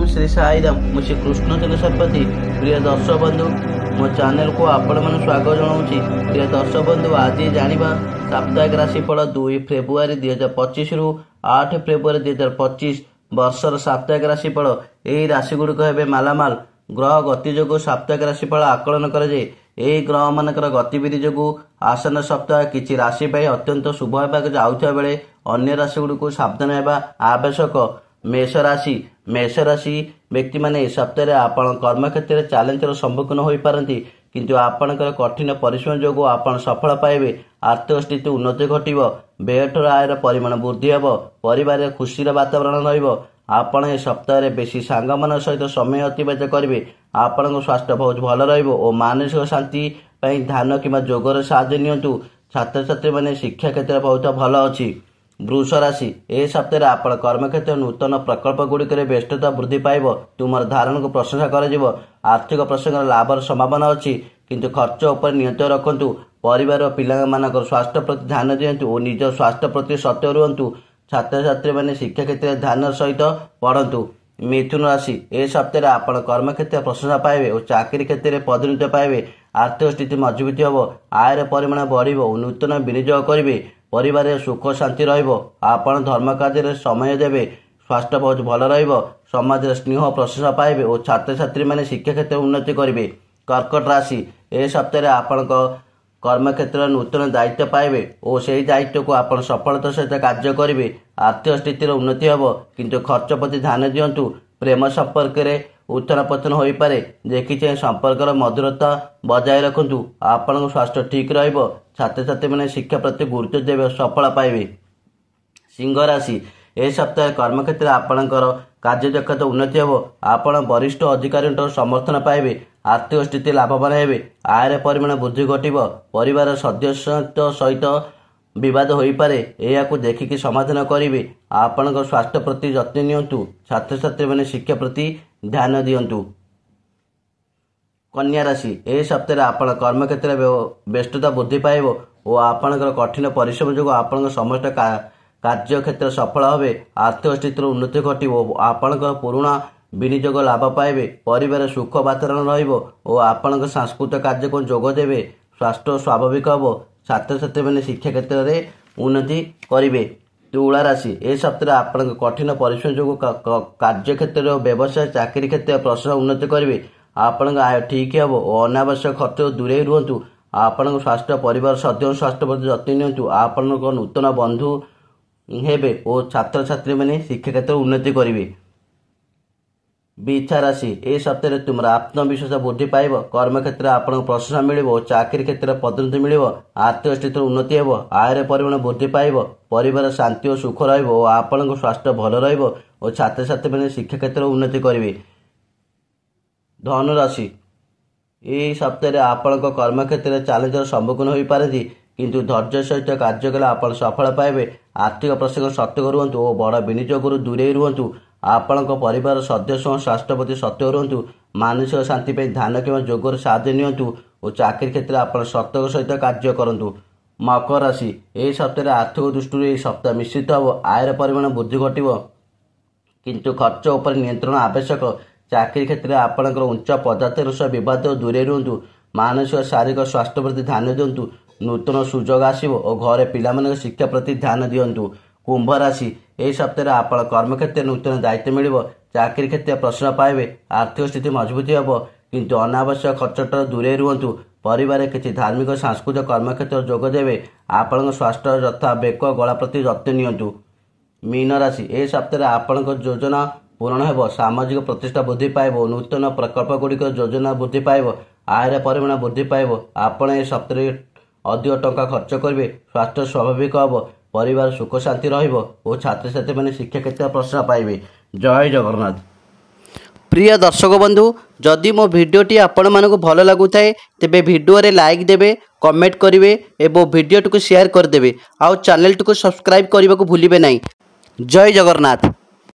ओम श्री साईराम मुझे कृष्णचंद्र शतपथी। प्रिय दर्शक बंधु मो चैनल को आपण मन स्वागत जनाऊँगी। प्रिय दर्शक बंधु आज जाना साप्ताहिक राशिफल 2 फेब्रुआरी 2025 रु 8 फेब्रुआरी 2025 वर्षर साप्ताहिक राशिफल। यही राशिगुड़िक हे मालामाल ग्रह गति जो साप्ताहिक राशिफल आकलन कराए। यही ग्रह मानकर गतिविधि जो आसन सप्ताह किसी राशि अत्यंत शुभ होगा जाऊा बेले अन्य राशिगुड़ सावधान होगा आवश्यक। मेष राशि व्यक्ति माने सप्ताह आपण कर्म क्षेत्र में चैलेंजर सम्मुखीन हो पारती किंतु आपणकर कठिन परिश्रम जो आपण सफल पाइबे। आर्थिक स्थिति उन्नति घटव। बेठर आयर परिमाण वृद्धि हे। परिवार खुशी वातावरण रहा। ए सप्ताह बेसी सांग मान सहित समय अतिबाहित करेंगे। आपण स्वास्थ्य बहुत भल रनसिक शांति ध्यान कि जोगर साहाय्य नियंतु। छात्र छात्री मैंने शिक्षा क्षेत्र बहुत भल अच्छी। वृष राशि ए सप्ताह आपण कर्म क्षेत्र नूतन प्रकल्प गुड़िक व्यस्तता वृद्धि पाइब। तुम धारणा को प्रशंसा कर आर्थिक प्रसंग लाभर संभावना अच्छी किंतु खर्च उपर नियंत्रण रखु। परिवार और पिला स्वास्थ्य प्रति ध्यान दिंतु और निज स्वास्थ्य प्रति सत्य रुहतु। छात्र छात्री मैंने शिक्षा क्षेत्र ध्यान सहित पढ़ु। मिथुन राशि ए सप्ताह आपण कर्म क्षेत्र प्रशंसा पाइबे और चाकरी क्षेत्र में पदोन्नति पाइबे। आर्थिक स्थिति मजबूत हम। आयर परिमाण बढ़ और नूतन विनियोग करेंगे। परिवार सुख शांति आपण धर्म कार्य समय देवे। स्वास्थ्य बहुत भल समाज स्नेह प्रशंसा पाइबे और छात्र छात्री मैंने शिक्षा क्षेत्र उन्नति करेंगे। कर्कट राशि ए सप्ताह आपण कर्म क्षेत्र नूतन दायित्व पाइबे और से दायित्व को आप सफलता सहित कार्य करेंगे। आर्थिक स्थिति उन्नति हम किंतु खर्च प्रति ध्यान दिंतु। प्रेम संपर्क में उत्थान पतन हो पारे। देखी चाहे संपर्क मधुरता बजाय रखु। आपण स्वास्थ्य ठीक रहिबो। छात्र छात्री मैंने शिक्षा प्रति गुरुत्व देवे सफल पाइबे। सिंह राशि ए सप्ताह कर्म क्षेत्र आपणकर कार्य दक्षता उन्नति हम। आपण वरिष्ठ अधिकारी समर्थन पाइबे। आर्थिक स्थिति लाभवान हेबे। आयर परिमाण वृद्धि घटव। परिवार सदस्य सहित विवाद हो पारे। यह देखिकी समाधान करेंगे। आपण स्वास्थ्य प्रति जत्न नियंतु। छात्र छात्री मैंने शिक्षा प्रति ध्यान दिंतु। कन्या राशि ए सप्ताह आपण कर्म क्षेत्र व्यस्तता वृद्धि पाइब और आपणकर कठिन परिश्रम जो आपण समस्त कार्य क्षेत्र सफल हे। आर्थिक स्थिति उन्नति घटव। आपणकर पुराणा विनियोग लाभ पाइबे। परिवार सुख वातावरण रहा। आपण सांस्कृतिक कार्य को जोग देवे। स्वास्थ्य स्वाभाविक हम। छात्र छात्री मैंने शिक्षा क्षेत्र में उन्नति करेंगे। तुला राशि ए सप्ताह आपण कठिन परिश्रम जो कार्य क्षेत्र व्यवसाय चाकरी क्षेत्र प्रशंसा उन्नति करेंगे। आपण आय ठीक हम और अनावश्यक खर्च दूरे रुहतु। आपण स्वास्थ्य परिवार सदस्य स्वास्थ्य प्रति जत्न नियंतु। आपण नूतन बंधु हेबे और छात्र छात्री मैंने शिक्षा क्षेत्र उन्नति करेंगे। बिछा राशि ए सप्ताह तुम आत्मविश्वास वृद्धि पाइब। कर्म क्षेत्र आपको प्रशंसा मिल और चाकरी क्षेत्र पदोन्नति मिल। आर्थिक स्थिति उन्नति हम। आयर परिमाण वृद्धि पाइब। परिवार शांति और सुख और आपण स्वास्थ्य भल और छात्र छात्री मैंने शिक्षा क्षेत्र उन्नति करेंगे। धनु राशि यही सप्ताह आपण कर्म क्षेत्र चैलेंजर सम्मुखीन हो पारती किंतु धैर्य सहित कार्य कले आप सफल पाइबे। आर्थिक प्रसंग सतर्क रुहतु और बड़ विनियोग दूरे रुहतु। आपण परिवार सदस्य स्वास्थ्य प्रति सतर्क रुहतु। मानसिक शांति ध्यान कि जोगर साहाय्य नियंतु और चाकरी क्षेत्र आप सतर्क सहित कार्य करंतु। मकर राशि यही सप्ताह आर्थिक दृष्टि सप्ताह मिश्रित हम। आयर परिमाण वृद्धि घटव किंतु खर्च उपर नियंत्रण आवश्यक। चाकरी क्षेत्र में आपणकर उच्च पदार्थ सह विवाद दूरे रुहतु। मानसिक शारीरिक स्वास्थ्य प्रति ध्यान दिंतु। नूतन सुजोग आसव और घरे पिला शिक्षा प्रति ध्यान दिंतु। कुंभ राशि यही सप्ताह आप कर्म क्षेत्र नूतन दायित्व मिल। चाकरी क्षेत्र प्रशंसा पाइबे। आर्थिक स्थिति मजबूत हम किंतु अनावश्यक खर्च दूरे रुहतु। परिवार किसी धार्मिक सांस्कृतिक कर्म क्षेत्र जोग देवे। आपण स्वास्थ्य यथा बेक गला प्रति जत्न नियंतु। मीन राशि ए सप्ताह आपण योजना पूरण हो। सामाजिक प्रतिष्ठा वृद्धि पाइब। नूतन प्रकल्प गुड़िक योजना वृद्धि पाइब। आयर परिमाण वृद्धि पाइब। आपण ए सप्ताह अधिक टंका खर्च करेंगे। स्वास्थ्य स्वाभाविक हम। परिवार सुख शांति और छात्र छात्री मैंने शिक्षा क्षेत्र प्रशंसा पाइबे। जय जगन्नाथ। प्रिय दर्शक बंधु जदि मो भिडटी आपण मानक भल लगुए तेबे भिडियो रे लाइक देबे कमेंट करेंगे और भिडियो को शेयर करदे। आउ चैनल को सब्सक्राइब करने को भूलिबे नहीं। जय जगन्नाथ।